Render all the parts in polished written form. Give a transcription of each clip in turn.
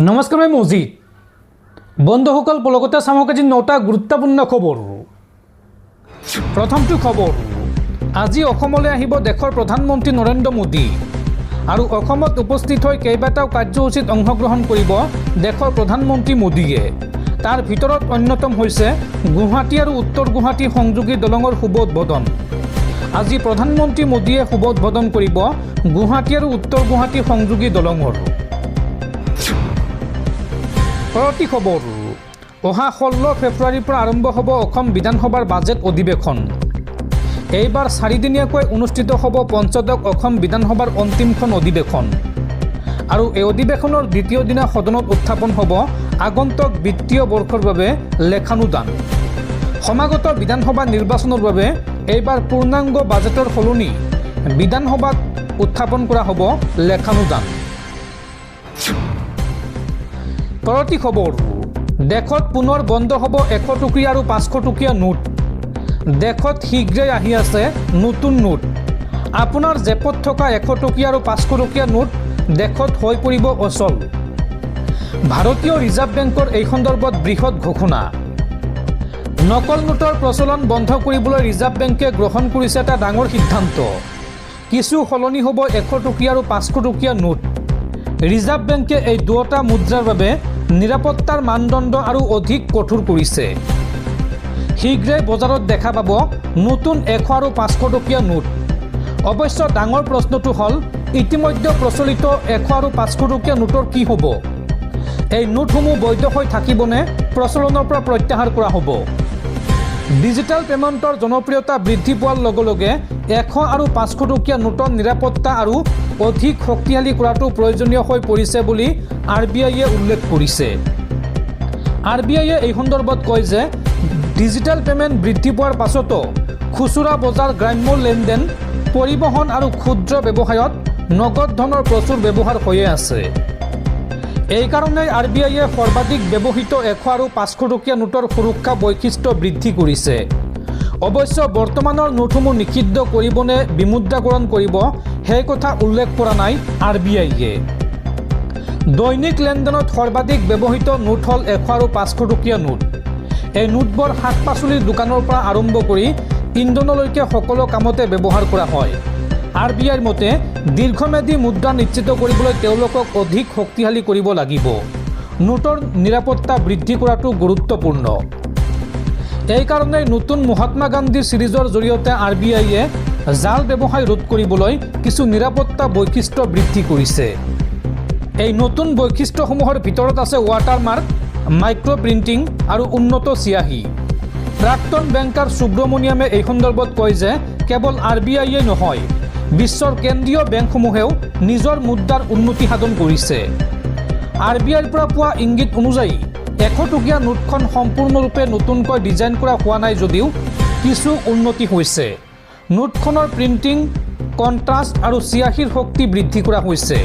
নমস্কাৰ মই মজিদ বন্ধুসকল পলকতে চামক আজি 9টা গুৰুত্বপূৰ্ণ খবৰ। প্ৰথমটো খবৰ, আজি অসমলৈ আহিব দেশৰ প্ৰধানমন্ত্ৰী নৰেন্দ্ৰ মোদী আৰু অসমত উপস্থিত হৈ কেইবাটাও কাৰ্যসূচীত অংশগ্ৰহণ কৰিব দেশৰ প্ৰধানমন্ত্ৰী মোদীয়ে। তাৰ ভিতৰত অন্যতম হৈছে গুৱাহাটী আৰু উত্তৰ গুৱাহাটী সংযোগী দলঙৰ শুভ উদ্বোধন। আজি প্ৰধানমন্ত্ৰী মোদীয়ে শুভ উদ্বোধন কৰিব গুৱাহাটী আৰু উত্তৰ গুৱাহাটী সংযোগী দলঙৰ। পৰৱৰ্তী খবৰ, অহা 16 ফেব্ৰুৱাৰীৰ পৰা আৰম্ভ হ'ব অসম বিধানসভাৰ বাজেট অধিৱেশন। এইবাৰ 4 দিনীয়াকৈ অনুষ্ঠিত হ'ব পঞ্চদশ অসম বিধানসভাৰ অন্তিমখন অধিৱেশন আৰু এই অধিৱেশনৰ দ্বিতীয় দিনা সদনত উত্থাপন হ'ব আগন্তুক বিত্তীয় বৰ্ষৰ বাবে লেখানুদান। সমাগত বিধানসভা নিৰ্বাচনৰ বাবে এইবাৰ পূৰ্ণাংগ বাজেটৰ সলনি বিধানসভাত উত্থাপন কৰা হ'ব লেখানুদান। পৰৱৰ্তী খবৰ, দেশত পুনৰ বন্ধ হ'ব 100 টকীয়া আৰু 500 টকীয়া নোট। দেশত শীঘ্ৰেই আহি আছে নতুন নোট। আপোনাৰ জেপত থকা 100 টকীয়া আৰু 500 টকীয়া নোট দেশত হৈ পৰিব অচল। ভাৰতীয় ৰিজাৰ্ভ বেংকৰ এই সন্দৰ্ভত বৃহৎ ঘোষণা। নকল নোটৰ প্ৰচলন বন্ধ কৰিবলৈ ৰিজাৰ্ভ বেংকে গ্ৰহণ কৰিছে এটা ডাঙৰ সিদ্ধান্ত। কিছু সলনি হ'ব 100 টকীয়া আৰু 500 টকীয়া নোট। ৰিজাৰ্ভ বেংকে এই দুয়োটা মুদ্ৰাৰ বাবে নিৰাপত্তাৰ মানদণ্ড আৰু অধিক কঠোৰ কৰিছে। শীঘ্ৰেই বজাৰত দেখা পাব নতুন 100 আৰু 500 টকীয়া নোট। অৱশ্য ডাঙৰ প্ৰশ্নটো হ'ল, ইতিমধ্যে প্ৰচলিত 100 আৰু 500 টকীয়া নোটৰ কি হ'ব? এই নোটসমূহ বৈধ হৈ থাকিবনে প্ৰচলনৰ পৰা প্ৰত্যাহাৰ কৰা হ'ব? ডিজিটেল পেমেণ্টৰ জনপ্ৰিয়তা বৃদ্ধি পোৱাৰ লগে লগে 100 আৰু 500 টকীয়া নোটৰ নিৰাপত্তা আৰু অধিক শক্তিশালী কৰাটো প্ৰয়োজনীয় হৈ পৰিছে বুলি RBIয়ে উল্লেখ কৰিছে। RBIয়ে এই সন্দৰ্ভত কয় যে ডিজিটেল পেমেণ্ট বৃদ্ধি পোৱাৰ পাছতো খুচুৰা বজাৰ, গ্ৰাম্য লেনদেন, পৰিবহণ আৰু ক্ষুদ্ৰ ব্যৱসায়ত নগদ ধনৰ প্ৰচুৰ ব্যৱহাৰ হৈয়ে আছে। এইকাৰণেই RBIয়ে সৰ্বাধিক ব্যৱহৃত 100 আৰু 500 টকীয়া নোটৰ সুৰক্ষা বৈশিষ্ট্য বৃদ্ধি কৰিছে। অৱশ্য বৰ্তমানৰ নোটসমূহ নিষিদ্ধ কৰিবনে বিমুদ্ৰাকৰণ কৰিব সেই কথা উল্লেখ কৰা নাই RBIয়ে। দৈনিক লেনদেনত সৰ্বাধিক ব্যৱহৃত নোট হ'ল 100 আৰু 500 টকীয়া নোট। এই নোটবোৰ শাক পাচলিৰ দোকানৰ পৰা আৰম্ভ কৰি ইন্ধনলৈকে সকলো কামতে ব্যৱহাৰ কৰা হয়। RBIৰ মতে দীৰ্ঘম্যাদী মুদ্ৰা নিশ্চিত কৰিবলৈ তেওঁলোকক অধিক শক্তিশালী কৰিব লাগিব। নোটৰ নিৰাপত্তা বৃদ্ধি কৰাটো গুৰুত্বপূৰ্ণ। এইকাৰণে নতুন মহাত্মা গান্ধী ছিৰিজৰ জৰিয়তে RBIয়ে জাল ব্যৱসায় ৰোধ কৰিবলৈ কিছু নিৰাপত্তা বৈশিষ্ট্য বৃদ্ধি কৰিছে। এই নতুন বৈশিষ্ট্যসমূহৰ ভিতৰত আছে ৱাটাৰমাৰ্ক, মাইক্ৰ প্ৰিণ্টিং আৰু উন্নত চিয়াহী। প্ৰাক্তন বেংকাৰ সুব্ৰমণিয়ামে এই সন্দৰ্ভত কয় যে কেৱল RBIয়ে নহয়, বিশ্বৰ কেন্দ্ৰীয় বেংকসমূহেও নিজৰ মুদ্ৰাৰ উন্নতি সাধন কৰিছে। RBIৰ পৰা পোৱা ইংগিত অনুযায়ী 100 টকীয়া নোটখন সম্পূৰ্ণৰূপে নতুনকৈ ডিজাইন কৰা হোৱা নাই যদিও কিছু উন্নতি হৈছে। নোটখনৰ প্ৰিণ্টিং, কণ্ট্ৰাষ্ট আৰু চিয়াহীৰ শক্তি বৃদ্ধি কৰা হৈছে,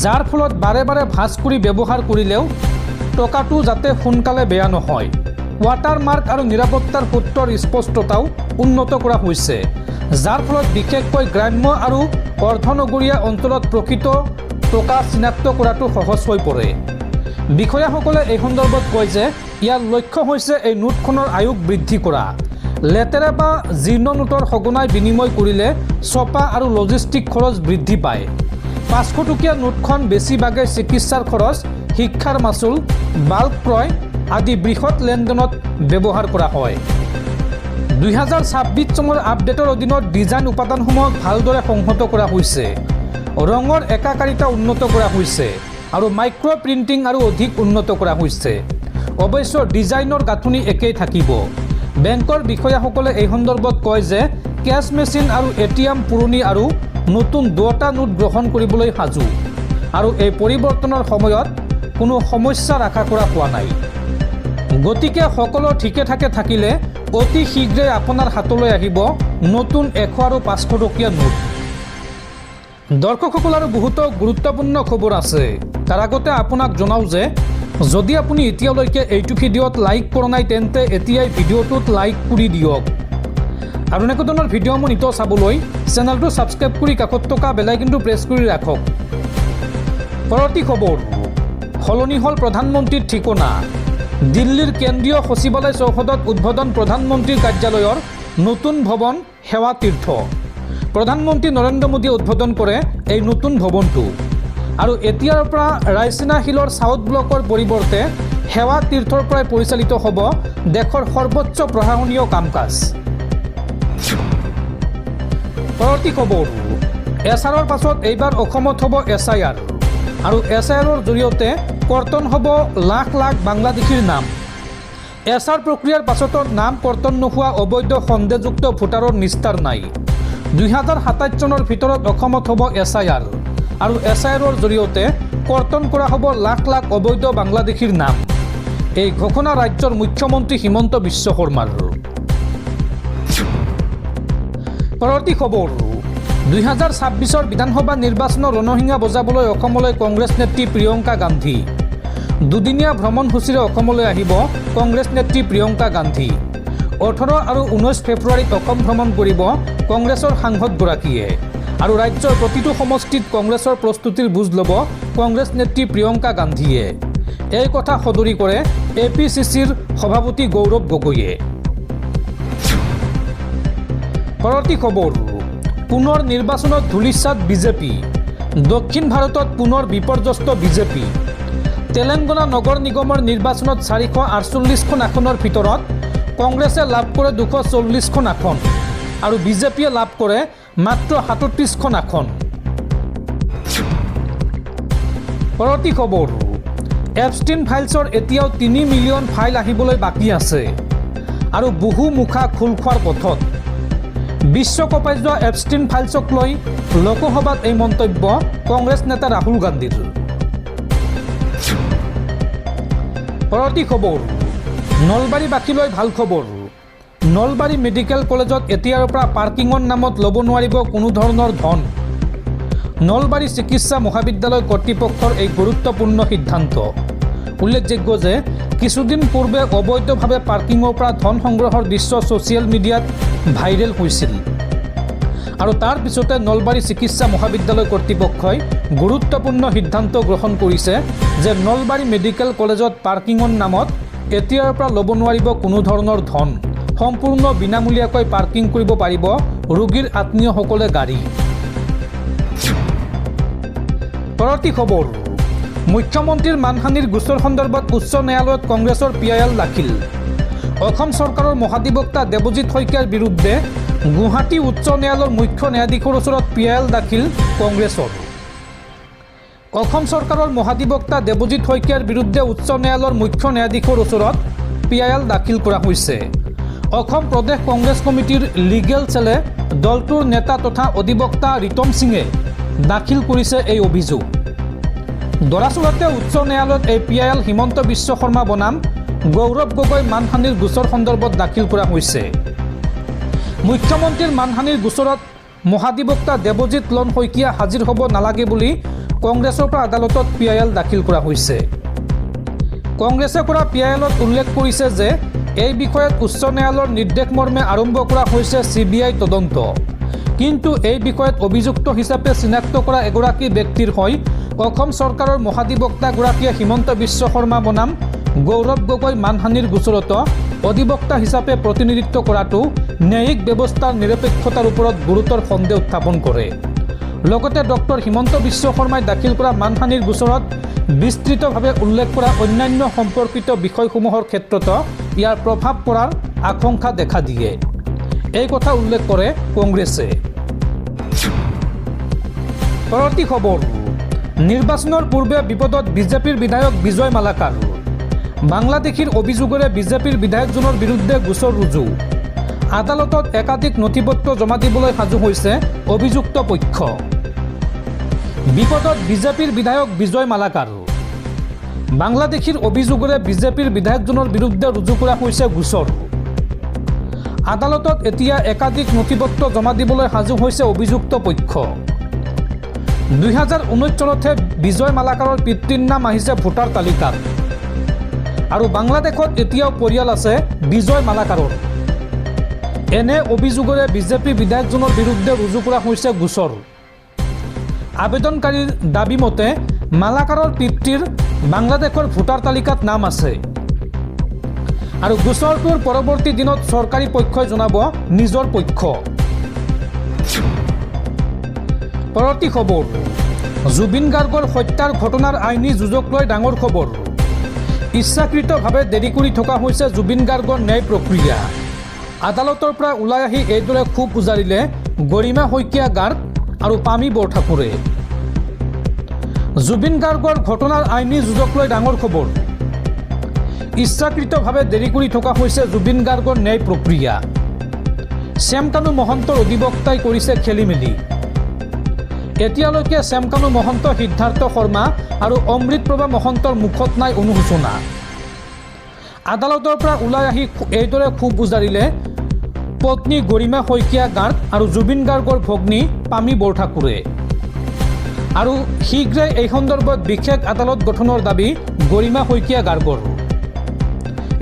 যাৰ ফলত বাৰে বাৰে ভাঁজ কৰি ব্যৱহাৰ কৰিলেও টকাটো যাতে সোনকালে বেয়া নহয়। ৱাটাৰমাৰ্ক আৰু নিৰাপত্তাৰ সূত্ৰৰ স্পষ্টতাও উন্নত কৰা হৈছে, যাৰ ফলত বিশেষকৈ গ্ৰাম্য আৰু অৰ্ধনগৰীয়া অঞ্চলত প্ৰকৃত টকা চিনাক্ত কৰাটো সহজ হৈ পৰে। বিষয়াসকলে এই সন্দৰ্ভত কয় যে ইয়াৰ লক্ষ্য হৈছে এই নোটখনৰ আয়ুস বৃদ্ধি কৰা। লেতেৰা বা জীৰ্ণ নোটৰ সঘনাই বিনিময় কৰিলে ছপা আৰু লজিষ্টিক খৰচ বৃদ্ধি পায়। 500 টকীয়া নোটখন বেছিভাগে চিকিৎসাৰ খৰচ, শিক্ষাৰ মাচুল, বাল্ক ক্ৰয় আদি বৃহৎ লেনদেনত ব্যৱহাৰ কৰা হয়। 2026 চনৰ আপডেটৰ অধীনত ডিজাইন উপাদানসমূহক ভালদৰে সংহত কৰা হৈছে, ৰঙৰ একাকাৰিতা উন্নত কৰা হৈছে আৰু মাইক্ৰ প্ৰিণ্টিং আৰু অধিক উন্নত কৰা হৈছে। অৱশ্য ডিজাইনৰ গাঁথনি একেই থাকিব। বেংকৰ বিষয়াসকলে এই সন্দৰ্ভত কয় যে কেছ মেচিন আৰু ATM পুৰণি আৰু নতুন দুয়োটা নোট গ্ৰহণ কৰিবলৈ সাজু আৰু এই পৰিৱৰ্তনৰ সময়ত কোনো সমস্যা আশা কৰা হোৱা নাই। গতিকে সকলো ঠিকে ঠাকে থাকিলে অতি শীঘ্ৰেই আপোনাৰ হাতলৈ আহিব নতুন 100 আৰু 500 টকীয়া নোট। দৰ্শকসকল, আৰু বহুতো গুৰুত্বপূৰ্ণ খবৰ আছে। তাৰ আগতে আপোনাক জনাওঁ যে যদি আপুনি এতিয়ালৈকে এইটো ভিডিঅ'ত লাইক কৰা নাই তেন্তে এতিয়াই ভিডিঅ'টোত লাইক কৰি দিয়ক আৰু এনেকুৱা ধৰণৰ ভিডিঅ'সমূহ নিতৌ চাবলৈ চেনেলটো ছাবস্ক্ৰাইব কৰি কাষত থকা বেল আইকনটো প্ৰেছ কৰি ৰাখক। পৰৱৰ্তী খবৰ, সলনি হল প্ৰধানমন্ত্ৰীৰ ঠিকনা। দিল্লীৰ কেন্দ্ৰীয় সচিবালয় চৌহদত উদ্বোধন প্ৰধানমন্ত্ৰীৰ কাৰ্যালয়ৰ নতুন ভৱন সেৱা তীৰ্থ। প্ৰধানমন্ত্ৰী নৰেন্দ্ৰ মোদীয়ে উদ্বোধন কৰে এই নতুন ভৱনটো। আৰু এতিয়াৰ পৰা ৰায়ছিনা হিলৰ সাউথ ব্লকৰ পৰিৱৰ্তে সেৱা তীৰ্থৰ পৰাই পৰিচালিত হ'ব দেশৰ সৰ্বোচ্চ প্ৰশাসনীয় কাম কাজ। পৰৱৰ্তী খবৰ, এছআৰৰ পাছত এইবাৰ অসমত হ'ব SIR আৰু SIRৰ জৰিয়তে কৰ্তন হ'ব লাখ লাখ বাংলাদেশীৰ নাম। SR প্ৰক্ৰিয়াৰ পাছতো নাম কৰ্তন নোহোৱা অবৈধ সন্দেহযুক্ত ভোটাৰৰ নিস্তাৰ নাই। 2027 চনৰ ভিতৰত অসমত হ'ব SIR আৰু SIRৰ জৰিয়তে কৰ্তন কৰা হ'ব লাখ লাখ অবৈধ বাংলাদেশীৰ নাম। এই ঘোষণা ৰাজ্যৰ মুখ্যমন্ত্ৰী হিমন্ত বিশ্ব শৰ্মাৰ। পৰৱৰ্তী খবৰ, 2026 বিধানসভা নিৰ্বাচনৰ ৰণসিঙা বজাবলৈ অসমলৈ কংগ্ৰেছ নেত্ৰী প্ৰিয়ংকা গান্ধী। দুদিনীয়া ভ্ৰমণসূচীৰে অসমলৈ আহিব কংগ্ৰেছ নেত্ৰী প্ৰিয়ংকা গান্ধী। 18 আৰু 19 ফেব্ৰুৱাৰীত অসম ভ্ৰমণ কৰিব কংগ্ৰেছৰ সাংসদগৰাকীয়ে আৰু ৰাজ্যৰ প্ৰতিটো সমষ্টিত কংগ্ৰেছৰ প্ৰস্তুতিৰ বুজ ল'ব কংগ্ৰেছ নেত্ৰী প্ৰিয়ংকা গান্ধীয়ে। এই কথা সদৰি কৰে APCCৰ সভাপতি গৌৰৱ গগৈয়ে। পৰৱৰ্তী খবৰ, পুনৰ নিৰ্বাচনত ধূলিসাৎ বিজেপি। দক্ষিণ ভাৰতত পুনৰ বিপৰ্যস্ত বিজেপি। তেলেংগানা নগৰ নিগমৰ নিৰ্বাচনত 448খন আসনৰ ভিতৰত কংগ্ৰেছে লাভ কৰে 240খন আসন আৰু বিজেপিয়ে লাভ কৰে মাত্ৰ 37খন আসন। পৰৱৰ্তী খবৰ, এপষ্টিন ফাইলছৰ এতিয়াও 3 মিলিয়ন ফাইল আহিবলৈ বাকী আছে আৰু বহু মুখা খোল খোৱাৰ পথত। বিশ্বকপাই যোৱা এপষ্টিন ফাইলছক লৈ লোকসভাত এই মন্তব্য কংগ্ৰেছ নেতা ৰাহুল গান্ধীৰ। পৰৱৰ্তী খবৰ, নলবাৰীবাসীলৈ ভাল খবৰ। নলবাৰী মেডিকেল কলেজত এতিয়াৰ পৰা পাৰ্কিঙৰ নামত ল'ব নোৱাৰিব কোনো ধৰণৰ ধন। নলবাৰী চিকিৎসা মহাবিদ্যালয় কৰ্তৃপক্ষৰ এই গুৰুত্বপূৰ্ণ সিদ্ধান্ত। উল্লেখযোগ্য যে কিছুদিন পূৰ্বে অবৈধভাৱে পাৰ্কিঙৰ পৰা ধন সংগ্ৰহৰ দৃশ্য ছ'চিয়েল মিডিয়াত ভাইৰেল হৈছিল আৰু তাৰ পিছতে নলবাৰী চিকিৎসা মহাবিদ্যালয় কৰ্তৃপক্ষই গুৰুত্বপূৰ্ণ সিদ্ধান্ত গ্ৰহণ কৰিছে যে নলবাৰী মেডিকেল কলেজত পাৰ্কিঙৰ নামত এতিয়াৰ পৰা ল'ব নোৱাৰিব কোনো ধৰণৰ ধন। সম্পূৰ্ণ বিনামূলীয়াকৈ পাৰ্কিং কৰিব পাৰিব ৰোগীৰ আত্মীয়সকলে গাড়ী। পৰৱৰ্তী খবৰ, মুখ্যমন্ত্ৰীৰ মানহানিৰ গোচৰ সন্দৰ্ভত উচ্চ ন্যায়ালয়ত কংগ্ৰেছৰ PIL দাখিল। অসম চৰকাৰৰ মহাধিবক্তা দেৱজিৎ শইকীয়াৰ বিৰুদ্ধে গুৱাহাটী উচ্চ ন্যায়ালয়ৰ মুখ্য ন্যায়াধীশৰ ওচৰত PIL দাখিল কংগ্ৰেছৰ। অসম চৰকাৰৰ মহাধিবক্তা দেৱজিৎ শইকীয়াৰ বিৰুদ্ধে উচ্চ ন্যায়ালয়ৰ মুখ্য ন্যায়াধীশৰ ওচৰত PIL দাখিল কৰা হৈছে। অসম প্ৰদেশ কংগ্ৰেছ কমিটিৰ লিগেল চেলে দলটোৰ নেতা তথা অধিবক্তা ৰিতম সিঙে দাখিল কৰিছে এই অভিযোগ। দৰাচলতে উচ্চ ন্যায়ালয়ত এই PIL হিমন্ত বিশ্ব শৰ্মা বনাম গৌৰৱ গগৈ মানহানিৰ গোচৰ সন্দৰ্ভত দাখিল কৰা হৈছে। মুখ্যমন্ত্ৰীৰ মানহানিৰ গোচৰত মহাধিবক্তা দেৱজিৎ লন শইকীয়া হাজিৰ হ'ব নালাগে বুলি কংগ্ৰেছৰ পৰা আদালতত PIL দাখিল কৰা হৈছে। কংগ্ৰেছে কৰা PILত উল্লেখ কৰিছে যে এই বিষয়ত উচ্চ ন্যায়ালয়ৰ নিৰ্দেশ মৰ্মে আৰম্ভ কৰা হৈছে CBI তদন্ত। কিন্তু এই বিষয়ত অভিযুক্ত হিচাপে চিনাক্ত কৰা এগৰাকী ব্যক্তিৰ হৈ অসম চৰকাৰৰ মহাধিবক্তাগৰাকীয়ে হিমন্ত বিশ্ব শৰ্মা বনাম গৌৰৱ গগৈ মানহানিৰ গোচৰত অধিবক্তা হিচাপে প্ৰতিনিধিত্ব কৰাটো ন্যায়িক ব্যৱস্থাৰ নিৰপেক্ষতাৰ ওপৰত গুৰুতৰ সন্দেহ উত্থাপন কৰে। লগতে ডক্টৰ হিমন্ত বিশ্ব শৰ্মাই দাখিল কৰা মানহানিৰ গোচৰত বিস্তৃতভাৱে উল্লেখ কৰা অন্যান্য সম্পৰ্কিত বিষয়সমূহৰ ক্ষেত্ৰত ইয়াৰ প্ৰভাৱ পৰাৰ আশংকা দেখা দিয়ে। এই কথা উল্লেখ কৰে কংগ্ৰেছে। পৰৱৰ্তী খবৰ, নিৰ্বাচনৰ পূৰ্বে বিপদত বিজেপিৰ বিধায়ক বিজয় মালাকাৰ। বাংলাদেশীৰ অভিযোগেৰে বিজেপিৰ বিধায়কজনৰ বিৰুদ্ধে গোচৰ ৰুজু। আদালতত একাধিক নথিপত্ৰ জমা দিবলৈ সাজু হৈছে অভিযুক্ত পক্ষ। বিপদত বিজেপিৰ বিধায়ক বিজয় মালাকাৰ। বাংলাদেশীৰ অভিযোগেৰে বিজেপিৰ বিধায়কজনৰ বিৰুদ্ধে ৰুজু কৰা হৈছে গোচৰ। আদালতত এতিয়া একাধিক নথিপত্ৰ জমা দিবলৈ সাজু হৈছে অভিযুক্ত পক্ষ। 2019 চনতহে বিজয় মালাকাৰৰ পিতৃৰ নাম আহিছে ভোটাৰ তালিকাত আৰু বাংলাদেশত এতিয়াও পৰিয়াল আছে বিজয় মালাকাৰৰ। এনে অভিযোগেৰে বিজেপি বিধায়কজনৰ বিৰুদ্ধে ৰুজু কৰা হৈছে গোচৰ। আবেদনকাৰীৰ দাবী মতে মালাকাৰৰ পিতৃৰ বাংলাদেশৰ ভোটাৰ তালিকাত নাম আছে আৰু গোচৰটোৰ পৰৱৰ্তী দিনত চৰকাৰী পক্ষই জনাব নিজৰ পক্ষ। পৰৱৰ্তী খবৰ, জুবিন গাৰ্গৰ হত্যাৰ ঘটনাৰ আইনী যুঁজক লৈ ডাঙৰ খবৰ। ইচ্ছাকৃতভাৱে দেৰি কৰি থকা হৈছে জুবিন গাৰ্গৰ ন্যায় প্ৰক্ৰিয়া। আদালতৰ পৰা ওলাই আহি এইদৰে ক্ষোভ উজাৰিলে গৰিমা শইকীয়া গাৰ্গ আৰু পামী বৰঠাকুৰে। জুবিন গাৰ্গৰ ঘটনাৰ আইনী যুঁজক লৈ ডাঙৰ খবৰ। ইচ্ছাকৃতভাৱে দেৰি কৰি থকা হৈছে জুবিন গাৰ্গৰ ন্যায় প্ৰক্ৰিয়া। শ্যামকানু মহন্তৰ অধিবক্তাই কৰিছে খেলিমেলি। এতিয়ালৈকে শ্যামকানু মহন্ত, সিদ্ধাৰ্থ শৰ্মা আৰু অমৃতপ্ৰভা মহন্তৰ মুখত নাই অনুশোচনা। আদালতৰ পৰা ওলাই আহি এইদৰে ক্ষোভ উজাৰিলে পত্নী গৰিমা শইকীয়া গাৰ্গ আৰু জুবিন গাৰ্গৰ ভগ্নী পামী বৰঠাকুৰে। আৰু শীঘ্ৰে এই সন্দৰ্ভত বিশেষ আদালত গঠনৰ দাবী গৰিমা শইকীয়া গাৰ্গৰ।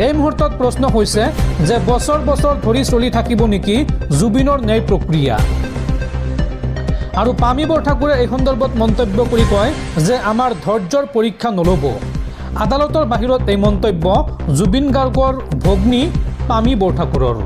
এই মুহূৰ্তত প্ৰশ্ন হৈছে যে বছৰ বছৰ ধৰি চলি থাকিব নেকি জুবিনৰ ন্যায় প্ৰক্ৰিয়া? আৰু পামী বৰঠাকুৰে এই সন্দৰ্ভত মন্তব্য কৰি কয় যে আমাৰ ধৈৰ্যৰ পৰীক্ষা নল'ব। আদালতৰ বাহিৰত এই মন্তব্য জুবিন গাৰ্গৰ ভগ্নী পামী বৰঠাকুৰৰ।